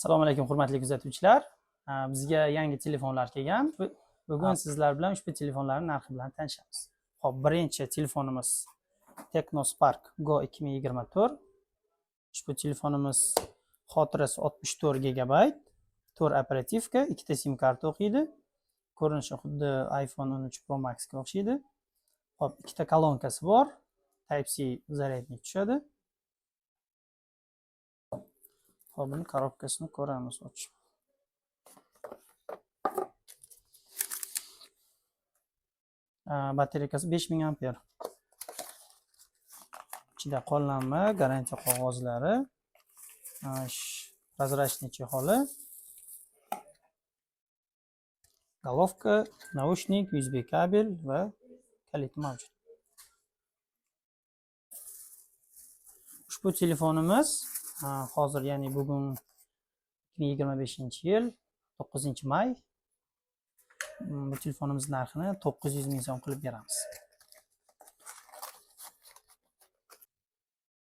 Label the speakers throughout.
Speaker 1: Assalomu alaykum hurmatli kuzatuvchilar. Bizga yangi telefonlar kelgan. Bugun sizlar bilan ushbu telefonlarning narxi bilan tanishamiz. Xo'p, birinchi telefonimiz Tecno Spark Go 2024. Ushbu telefonimiz xotirasi 64 GB, 4 operativka, 2 ta sim karta o'qiydi. Ko'rinishi xuddi iPhone 13 Pro Max ga o'xshaydi. Xo'p, 2 ta kolonkasi bor. Type-C zaryadnik tushadi. Xo'p, buni korobkasini ko'ramiz ochib. Batareyasi 5000 amper. Ichida qo'llanma, garantiya qog'ozlari, prozrachniy chexoli, головка, naushnik, USB kabel va kalit mavjud. Ushbu telefonimiz hozir, ya'ni bugun 2025-yil 9-may. Bu telefonimiz narxini 900 ming so'm qilib beramiz.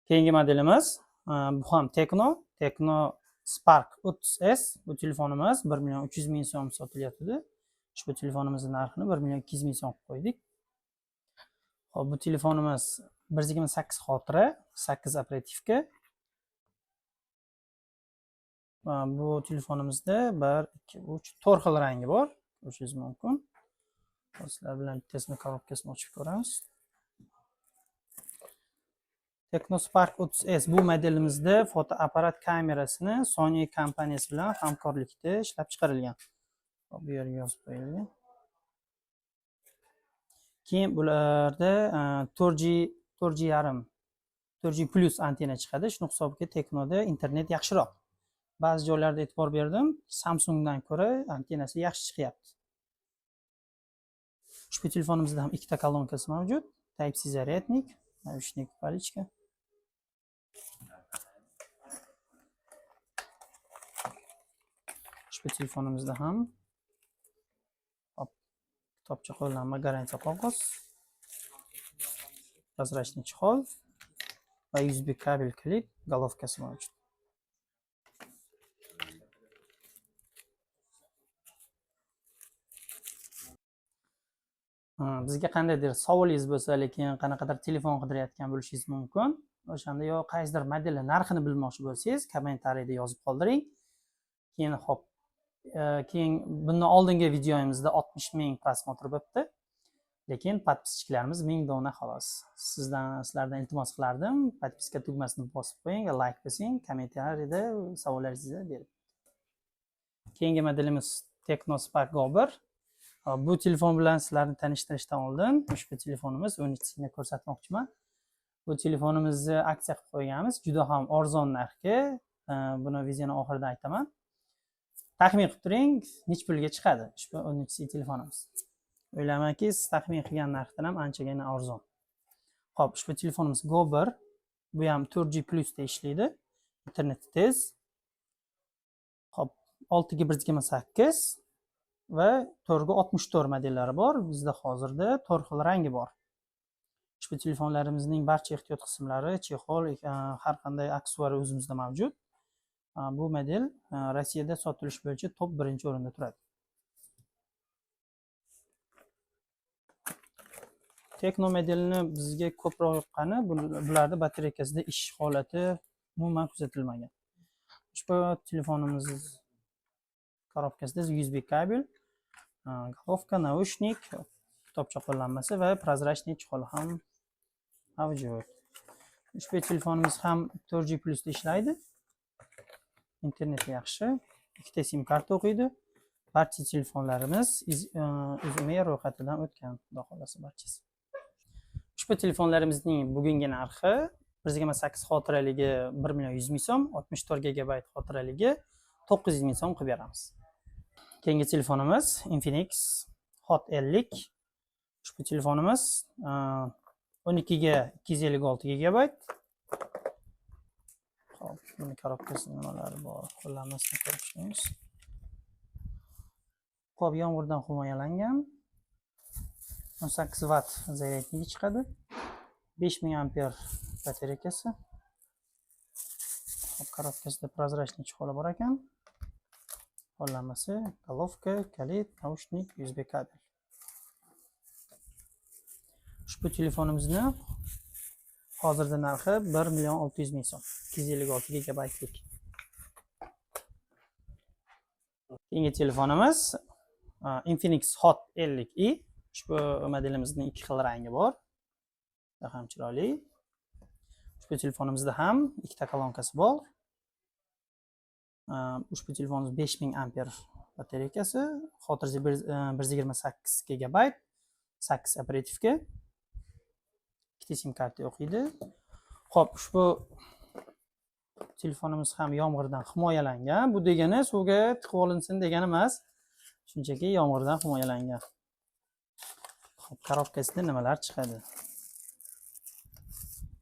Speaker 1: Keyingi modelimiz bu ham Tecno Spark 30S. Bu telefonimiz 1 300 ming so'm sotilyapti. Ushbu telefonimizning narxini 1 200 ming so'm qo'ydik. Xo'p, bu telefonimiz 128 xotira, 8 operativka. Bu telefonimizda 1 2 3 4 xil rangi bor. Ko'rishingiz mumkin. Sizlar bilan bittasini korobkasini ochib ko'ramiz. Tecno Spark 30S bu modelimizda fotoapparat kamerasini Sony kompaniyasi bilan hamkorlikda ishlab chiqarilgan. Bu yerga yozib qo'yilgan. Keyin bularda 4G plus antena chiqadi. Shuning hisobiga Tecnoda internet yaxshiroq. Ba'zi joylarda e'tibor berdim, Samsungdan ko'ra antenasi yaxshi chiqyapti. Ushbu telefonimizda ham 2 ta kolonkasi mavjud. Type-C zaryadnik, naushnik, palichka. Ushbu telefonimizda ham kitobcha qo'llanma, garantiya qog'oz, prozrachniy chexol va USB kabel, kilit, головкasi mavjud. Bizga qandaydir savolingiz bo'lsa, lekin qanaqadir telefon qidirayotgan bo'lishingiz mumkin. O'shanda yo qaysidir modelning narxini bilmoqchi bo'lsangiz, kommentariyada yozib qoldiring. Keyin bundan oldingi videomizda 60 ming prosmotr bo'libdi. Lekin podpischiklarimiz 1000 dona xolos. Sizlardan iltimos qilardim, podpiska tugmasini bosib qo'ying, like bosing, kommentariyada savollaringizni bering. Keyingi modelimiz Tecno Spark Go 1. Bu telefon bilan sizlarni tanishtirishdan oldin ushbu telefonimiz 12-sini ko'rsatmoqchiman. Bu telefonimizni aksiya qilib qo'yganmiz, juda ham arzon narxga. Buni videoning oxirida aytaman. Taxmin qilib turing, nech pulga chiqadi ushbu 13 telefonimiz. O'ylaymanki, siz taxmin qilgan narxdan ham anchagina arzon. Xo'p, ushbu telefonimiz Go 1. Bu ham 4G plus da ishlaydi. Interneti tez. Xo'p, 6 ga 128 va 4 ga 64 modellari bor. Bizda hozirda 4 xil rangi bor. Ushbu telefonlarimizning barcha ehtiyot qismlari, chexol, har qanday aksessuar o'zimizda mavjud. Bu model Rossiyada sotilish bo'yicha top 1-o'rinda turadi. Tecno modelini bizga ko'proq yoqqani, bularda batareykasida ish holati umuman kuzatilmagan. Ushbu telefonimiz korobkasida USB kabel, головка, naushnik, kitobcha qo'llanmasi va prozrachniy chexol ham mavjud. Ushbu telefonimiz ham 4G plus da ishlaydi. Interneti yaxshi, 2 ta sim karta o'qiydi. Barcha telefonlarimiz UZMI ro'yxatidan o'tgan, xudo xolasa barchasi. Ushbu telefonlarimizning bugungi narxi 128 xotiraligi 1 100 ming so'm, 64 GB xotiraligi 900 ming so'm qilib beramiz. Keyingi telefonimiz Infinix Hot 50. Ushbu telefonimiz 12 ga 256 GB. Xo'p, buni korobkasida nimalari bor? Qo'llanmasini ko'rishimiz. Xo'p, yomg'irdan himoyalangan. 18 watt zaryadniki chiqadi. 5000 amper batareykasi. Hop, korobkasida прозрачный chexoli bor ekan. Qo'llanmasi, головка, kalit, naushnik, USB kabel. Ushbu telefonimizni hozirda narxi 1.600.000 so'm. 256 gigabaytlik. Keyingi telefonimiz Infinix Hot 50i. Ushbu modelimizning ikki xil rangi bor. Juda ham chiroyli. Ushbu telefonimizda ham ikkita kolonkasi bor. Ushbu telefonimiz 5000 amper batareykasi, xotirjam 128 gigabayt, 8 operativga, 2 sim karta o'qiydi. Xo'p, ushbu telefonimiz ham yomg'irdan himoyalangan. Bu degani suvga tiqib olinsin degani emas. Shunchaki yomg'irdan himoyalangan. Xo'p, korobkasida nimalar chiqadi?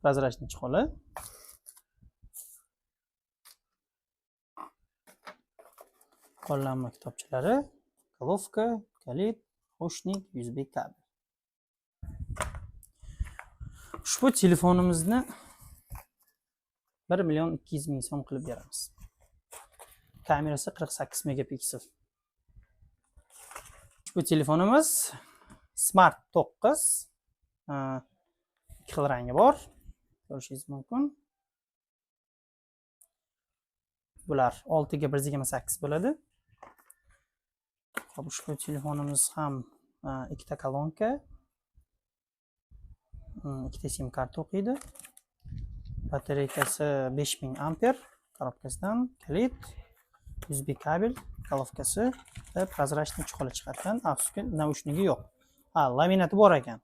Speaker 1: Прозрачный chexoli. Qo'llanma kitobchalari, головка, kalit, naushnik, USB kabel. Ushbu telefonimizni 1.200.000 so'm qilib beramiz. Kamerasi 48 megapiksel. Ushbu telefonimiz Smart 9. Ikki xil rangi bor. Ko'rishingiz mumkin. Bular 6 ga 128 bo'ladi. Xo'p, ushbu telefonimiz ham ikkita kolonka, ikkita sim karta o'qiydi. Batareykasi 5000 amper, korobkasidan kalit, USB kabel, головкasi va прозрачный chexoli chiqargan. Afsuski, naushnigi yo'q. Laminati bor ekan.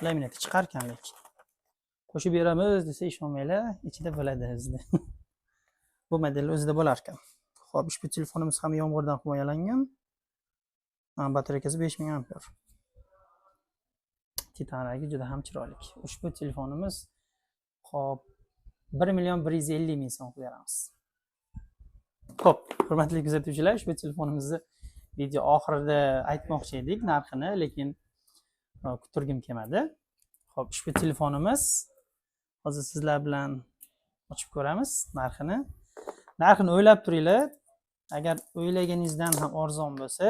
Speaker 1: Laminati chiqargan lekin. Qo'shib beramiz desa ishonmanglar, ichida bo'ladi o'zida. Bu model o'zida bo'lar ekan. Xo'p, ushbu telefonimiz ham yomg'irdan himoyalangan. Batareykasi 5000 amper. Titan rangi juda ham chiroyli. Ushbu telefonimiz xo'p 1.150.000 so'm qilib beramiz. Xo'p, hurmatli kuzatuvchilar, ushbu telefonimizni video oxirida aytmoqchi edik narxini, lekin kuturgim kelmadi. Xo'p, ushbu telefonimiz hozir sizlar bilan ochib ko'ramiz narxini. Narxini o'ylab turinglar. Agar o'ylaganingizdan ham arzon bo'lsa,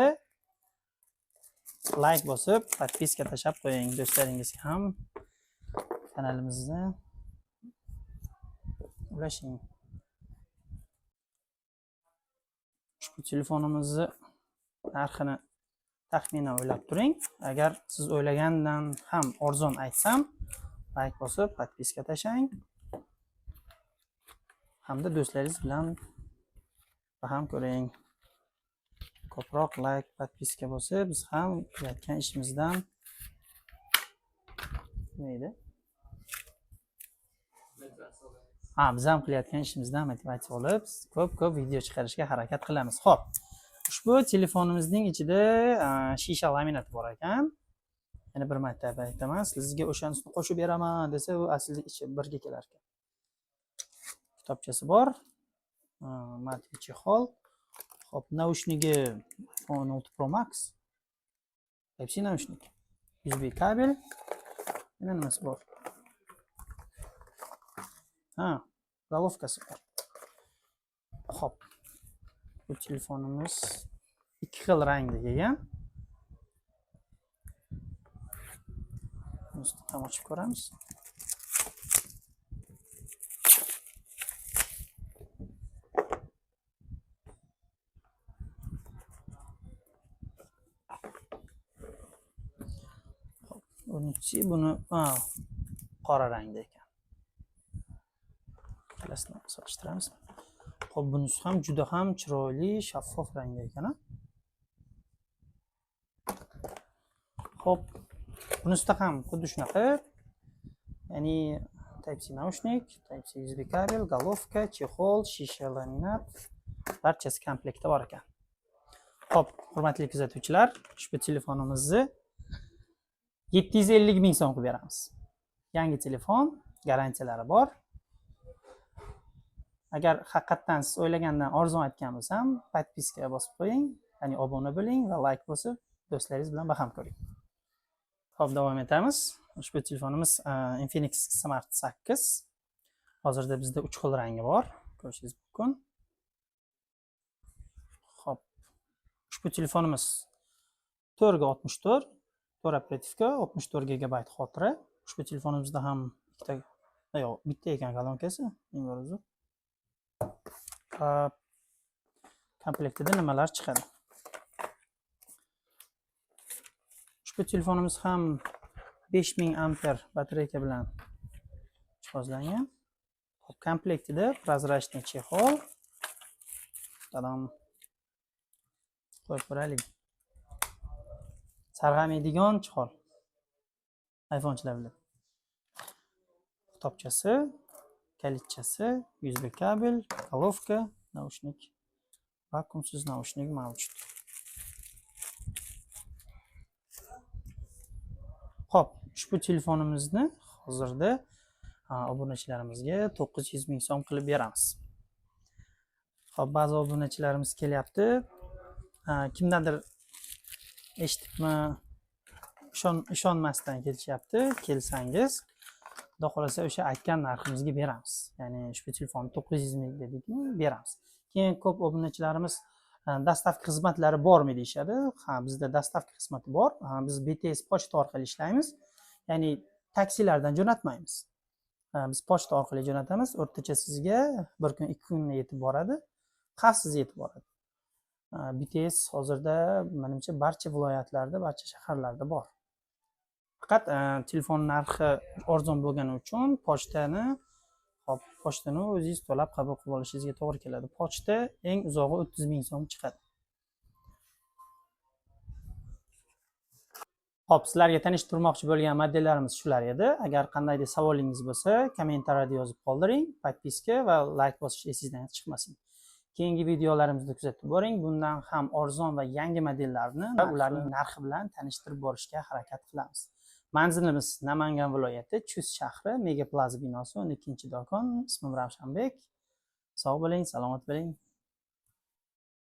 Speaker 1: like bosib, podpiska tashlab qo'ying. Do'stlaringizga ham kanalimizni ulashing. Ushbu telefonimizni narxini taxminan o'ylab turing. Agar siz o'ylagandan ham arzon aytsam, like bosib, podpiska tashlang. Hamda do'stlaringiz bilan baham ko'ring. Ko'proq like, podpiska bo'lsa, biz ham qilayotgan ishimizdan neydi? Biz ham qilayotgan ishimizdan motivatsiya olib, ko'p video chiqarishga harakat qilamiz. Xo'p, ushbu telefonimizning ichida shisha laminat bor ekan. Yana bir marta aytaman, sizga o'shanisini qo'shib beraman desa, u aslida ichi birga kelar ekan. Kitobchasi bor. Matli chexol. Xo'p, naushnigi iPhone 6 Pro Max. Type-C naushnik. USB kabel. Yana nimasi bor? Головкasi bor. Xo'p. Bu telefonimiz ikki xil rangda kelgan. Buni ham ochib ko'ramiz. Buni qora rangda ekan. Klasni solishtiramiz. Xo'p, bunisi ham juda ham chiroyli, shaffof rangda ekan. Xo'p, bunisida ham xuddi shunaqa. Ya'ni Type-C naushnik, Type-C USB kabel, головка, chexol, shisha laminat, barchasi komplektda bor ekan. Xo'p, hurmatli kuzatuvchilar, ushbu telefonimizni 750.000 so'm qilib beramiz. Yangi telefon, garantiyalari bor. Agar haqiqatdan siz o'ylagandan arzon aytgan bo'lsam, podpiska bosib qo'ying, ya'ni obuna bo'ling va like bosib, do'stlaringiz bilan baham ko'ring. Xo'p, davom etamiz. Ushbu telefonimiz Infinix Smart 8. Hozirda bizda 3 xil rangi bor, ko'rishingiz mumkin. Xo'p, ushbu telefonimiz 4 ga 64, 4 operativka, 64 gigabayt xotira. Ushbu telefonimizda ham bitta ekan kolonkasi. Komplektida nimalar chiqadi? Ushbu telefonimiz ham 5000 amper batareyka bilan jihozlangan. Komplektida prozrachniy chexol. Tadam. Qo'yib ko'raylik. Sarg'amaydigan chexol. iPhonechilar biladi. Kitobchasi, kalitchasi, USB kabel, головка, naushnik, vakuumsiz naushnik mavjud. Xo'p, ushbu telefonimizni hozirda obunachilarimizga 900 ming so'm qilib beramiz. Xo'p, ba'zi obunachilarimiz kelyapti. Kimdadir eshitibmi, ishonmasdan kelishyapti. Kelsangiz, xudo xolasa o'sha aytgan narximizga beramiz. Ya'ni ushbu telefonni 900 ming dedikmi, beramiz. Keyin ko'p obunachilarimiz dastavka xizmatlari bormi deyishadi. Ha, bizda dastavka xizmati bor. Biz BTS pochta orqali ishlaymiz. Ya'ni taksilardan jo'natmaymiz. Biz pochta orqali jo'natamiz. O'rtacha sizga 1 kun, 2 kunda yetib boradi. Xavfsiz yetib boradi. BTS hozirda menimcha barcha viloyatlarda, barcha shaharlarda bor. Faqat telefon narxi arzon bo'lgani uchun pochtani o'zingiz to'lab qabul qilib olishingizga to'g'ri keladi. Pochta eng uzog'i 30 ming so'm chiqadi. Xo'p, sizlarga tanishtirmoqchi bo'lgan modellarimiz shular edi. Agar qandaydir savolingiz bo'lsa, kommentariyada yozib qoldiring. Podpiska va like bosish esingizdan chiqmasin. Keyingi videolarimizni kuzatib boring. Bundan ham arzon va yangi modellarni ularning narxi bilan tanishtirib borishga harakat qilamiz. Manzilimiz Namangan viloyati, Chust shahri, Mega Plaza binosi 12-do'kon. Ismim Ravshanbek. Sog' bo'ling, salomat bo'ling.